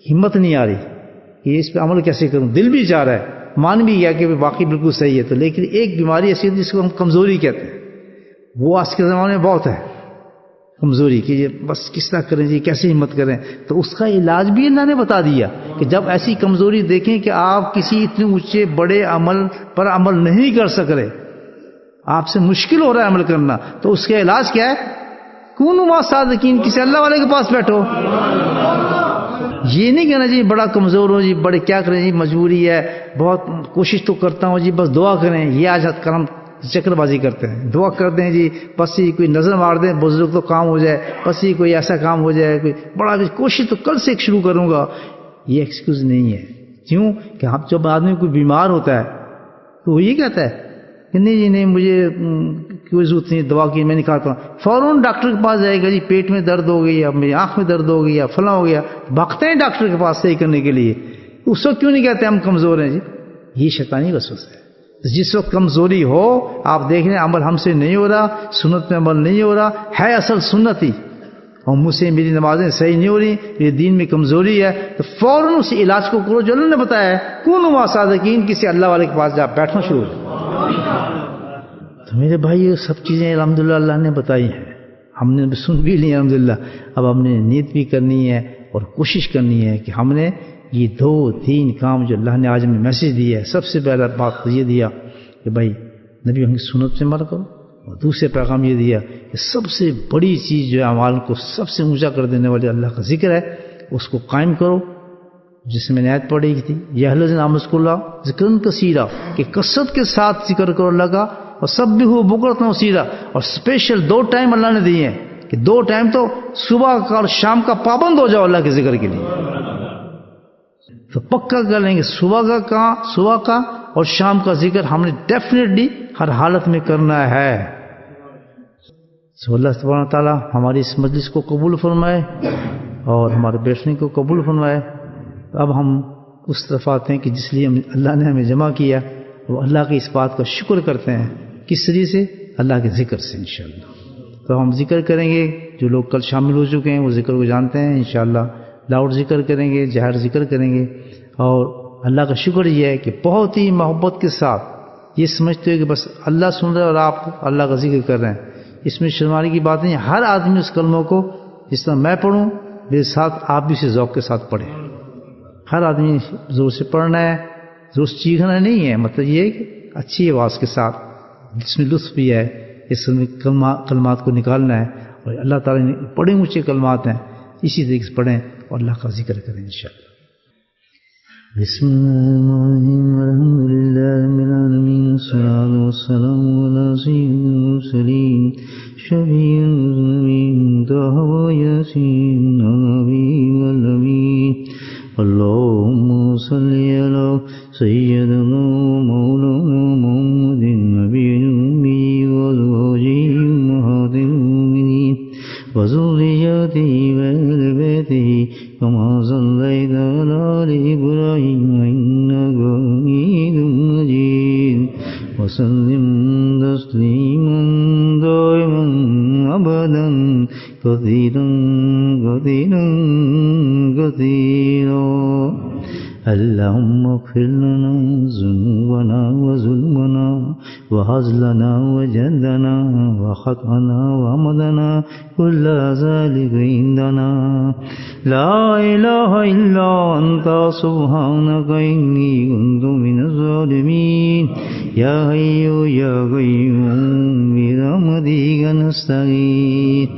ہمت نہیں آ رہی کہ اس پہ عمل کیسے کروں. دل بھی چاہ رہا ہے, مان بھی گیا کہ واقعی بالکل صحیح ہے, تو لیکن ایک بیماری ایسی ہوتی ہے جس کو ہم کمزوری کہتے ہیں. وہ آج کے زمانے میں بہت ہے کمزوری کہ یہ بس کس طرح کریں جی, کیسے ہمت کریں. تو اس کا علاج بھی اللہ نے بتا دیا کہ جب ایسی کمزوری دیکھیں کہ آپ کسی اتنے اونچے بڑے عمل پر عمل نہیں کر سک رہے, آپ سے مشکل ہو رہا ہے عمل کرنا, تو اس کا علاج کیا ہے؟ کونوا مع الصادقین, کسی اللہ والے کے پاس بیٹھو. یہ نہیں کہنا جی بڑا کمزور ہوں جی, بڑے کیا کریں جی, مجبوری ہے, بہت کوشش تو کرتا ہوں جی, بس دعا کریں. یہ آج کرم چکر بازی کرتے ہیں, دعا کرتے ہیں جی, بس ہی کوئی نظر مار دیں بزرگ تو کام ہو جائے, بس ہی کوئی ایسا کام ہو جائے, کوئی بڑا کوشش تو کل سے شروع کروں گا. یہ ایکسکیوز نہیں ہے. کیوں کہ آپ جب آدمی کوئی بیمار ہوتا ہے تو وہ یہ کہتا ہے کہ نہیں جی نہیں, مجھے کوئی ضرورت نہیں دوا کی, میں نہیں کھاتا ہوں. فوراً ڈاکٹر کے پاس جائے گا جی, پیٹ میں درد ہو گئی, یا میری آنکھ میں درد ہو گئی, یا فلاں ہو گیا, بھاگتے ہیں ڈاکٹر کے پاس صحیح کرنے کے لیے. اس وقت کیوں نہیں کہتے ہم کمزور ہیں جی؟ یہ شیطانی وسوسہ ہے. جس وقت کمزوری ہو, آپ دیکھ رہے ہیں عمل ہم سے نہیں ہو رہا, سنت میں عمل نہیں ہو رہا ہے, اصل سنت ہی, اور مجھ سے میری نمازیں صحیح نہیں ہو رہی, میرے دین میں کمزوری ہے, تو فوراً اس علاج کو کرو جو اللہ نے بتایا ہے. کونوا مع الصادقین, کسی اللہ والے کے پاس جا بیٹھنا شروع ہو. تو میرے بھائی یہ سب چیزیں الحمدللہ اللہ نے بتائی ہیں, ہم نے سن بھی لی الحمدللہ. اب ہم نے نیت بھی کرنی ہے اور کوشش کرنی ہے کہ ہم نے یہ 2-3 کام جو اللہ نے آج ہمیں میسج دیا ہے. سب سے پہلا بات یہ دیا کہ بھائی نبی ہم کی سنت سے عمل کرو, اور دوسرے پیغام یہ دیا کہ سب سے بڑی چیز جو ہے اعمال کو سب سے اونچا کر دینے والے اللہ کا ذکر ہے, اس کو قائم کرو. جس میں نے آیت پڑھی تھی, یا الذین آمنوا اذکروا اللہ ذکرا کثیرا, کہ کثرت کے ساتھ ذکر کرو اللہ کا, اور سبحوا بکرۃ و اصیلا, اور اسپیشل 2 ٹائم اللہ نے دیے ہیں کہ 2 ٹائم تو صبح کا اور شام کا پابند ہو جاؤ اللہ کے ذکر کے لیے. تو پکا کر لیں گے صبح کا اور شام کا ذکر ہم نے ڈیفینیٹلی ہر حالت میں کرنا ہے. اللہ سبحانہ تعالیٰ ہماری اس مجلس کو قبول فرمائے اور ہمارے بیٹھنے کو قبول فرمائے. اب ہم اس طرف آتے ہیں کہ جس لیے اللہ نے ہمیں جمع کیا, وہ اللہ کی اس بات کا شکر کرتے ہیں. کس طریقے سے؟ اللہ کے ذکر سے انشاءاللہ. تو ہم ذکر کریں گے, جو لوگ کل شامل ہو چکے ہیں وہ ذکر کو جانتے ہیں انشاءاللہ. لاؤڈ ذکر کریں گے, جہر ذکر کریں گے, اور اللہ کا شکر یہ ہے کہ بہت ہی محبت کے ساتھ یہ سمجھتے ہو کہ بس اللہ سن رہے اور آپ اللہ کا ذکر کر رہے ہیں. اس میں شرمانے کی بات نہیں. ہر آدمی اس کلموں کو جس طرح میں پڑھوں میرے ساتھ آپ بھی اسے ذوق کے ساتھ پڑھیں. ہر آدمی زور سے پڑھنا ہے, زور سے چیخنا نہیں ہے. مطلب یہ ہے کہ اچھی آواز کے ساتھ جس میں لطف بھی ہے, اس میں کلمات کو نکالنا ہے. اور اللہ تعالیٰ نے بڑے اونچے کلمات ہیں, اسی طریقے سے پڑھیں اور اللہ کا ذکر کریں انشاءاللہ. بسم اللہ الرحمن الرحیم, الحمد للہ رب العالمین, والصلاة والسلام علی سید المرسلین, شفیع المذنبین, طہ و یاسین, النبی والامین. اللہم صلی علی سیدنا مولانا محمد النبی الامی وازواجہ امہات المؤمنین وذریاتہ وآل بیتہ کما صلیت علی آل ابراہیم انک حمید مجید وسلم تسلیما دائما ابدا کثیرا کثیرا کثیرا. اللهم اغفر لنا ذنوبنا وظلمنا وهزلنا وجدنا وخطأنا وعمدنا كل ذلك عندنا. لا إله إلا أنت سبحانك إني كنت من الظالمين. يا حي يا قيوم برحمتك نستغيث.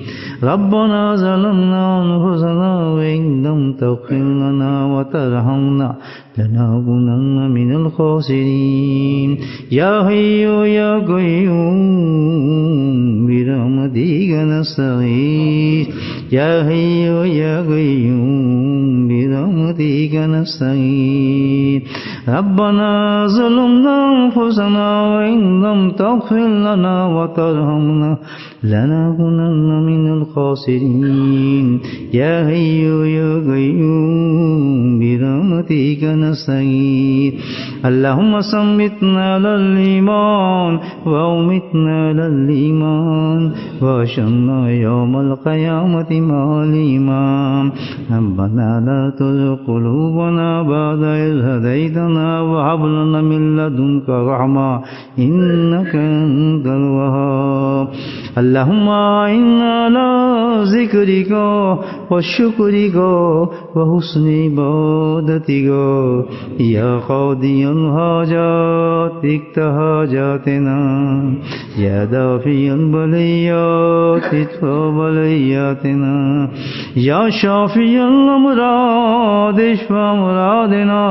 ربنا ظلمنا أنفسنا وإن لم تغفر لنا وترحمنا لنكونن من الخاسرين. يا حي يا قيوم برحمتك نستغيث. يا حي يا قيوم برحمتك نستغيث. ربنا ظلمنا أنفسنا وإن لم تغفر لنا وترحمنا لنكونن من الخاسرين. يا حي يا قيوم برحمتك برحمتك نستغيث اللهم ثبتنا على الإيمان وأمتنا على الإيمان وأحشرنا يوم القيامة مع الإمام ربنا لا تزغ قلوبنا بعد إذ هديتنا وهب لنا من لدنك رحمة إنك أنت الوهاب اللهم إنا على ذكرك وشكرك وحسن عبادتك يا قاضي الحاجات اقض حاجاتنا يا دافع البليات ادفع بلياتنا يا شافي الأمراض اشفى مرادنا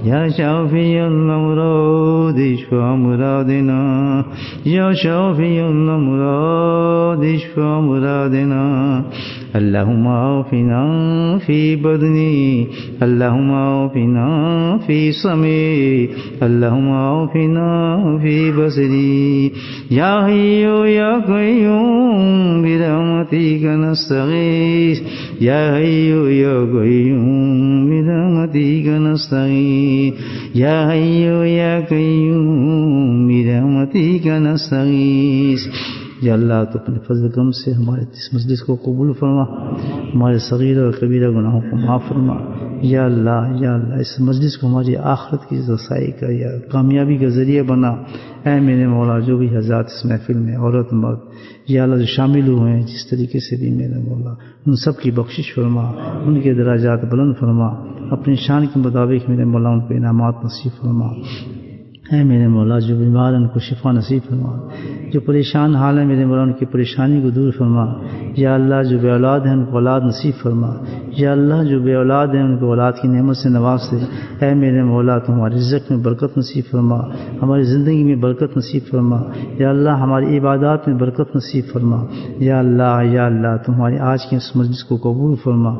يا شافي الأمراض اشفى مرادنا يا شافي الأمراض اشفى مرادنا اللهم عافنا في بدني اللهم عافنا في سمعي اللهم عافنا في بصري يا حي يا قيوم برحمتك نستغيث يا حي يا قيوم برحمتك نستغيث يا حي يا قيوم برحمتك نستغيث یا اللہ تو اپنے فضل کرم سے ہمارے اس مجلس کو قبول فرما ہمارے صغیر اور کبیرہ گناہوں کو معاف فرما یا اللہ اس مجلس کو ہماری آخرت کی رسائی کا یا کامیابی کا ذریعہ بنا اے میرے مولا جو بھی حضرات اس محفل میں عورت مرد یا اللہ جو شامل ہوئے ہیں جس طریقے سے بھی میرے مولا ان سب کی بخشش فرما ان کے درجات بلند فرما اپنی شان کے مطابق میرے مولا ان کو انعامات نصیب فرما اے میرے مولا جو بیمار ہیں ان کو شفا نصیب فرما جو پریشان حال ہیں میرے مولا ان کی پریشانی کو دور فرما یا اللہ جو بے اولاد ہیں ان کو اولاد نصیب فرما یا اللہ جو بے اولاد ہیں ان کو اولاد کی نعمت سے نواز دے اے میرے مولا تو ہماری رزق میں برکت نصیب فرما ہماری زندگی میں برکت نصیب فرما یا اللہ ہماری عبادات میں برکت نصیب فرما یا اللہ تو ہماری آج کے اس مجلس کو قبول فرما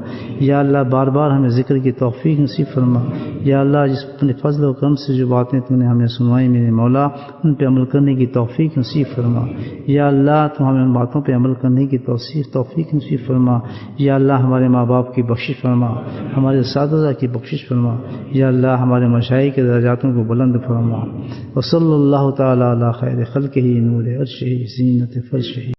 یا اللہ بار بار ہمیں ذکر کی توفیق نصیب فرما یا اللہ جس اپنے فضل و کرم سے جو باتیں تو نے ہمیں سنوائی میرے مولا ان پہ عمل کرنے کی توفیق نصیب فرما یا اللہ تو ہمیں ان باتوں پہ عمل کرنے کی توفیق نصیب فرما یا اللہ ہمارے ماں باپ کی بخشش فرما ہمارے اساتذہ کی بخشش فرما یا اللہ ہمارے مشائخ کے درجاتوں کو بلند فرما وصلی اللہ تعالی علی خیر خلقہ نور عرشہ زینت فرشہ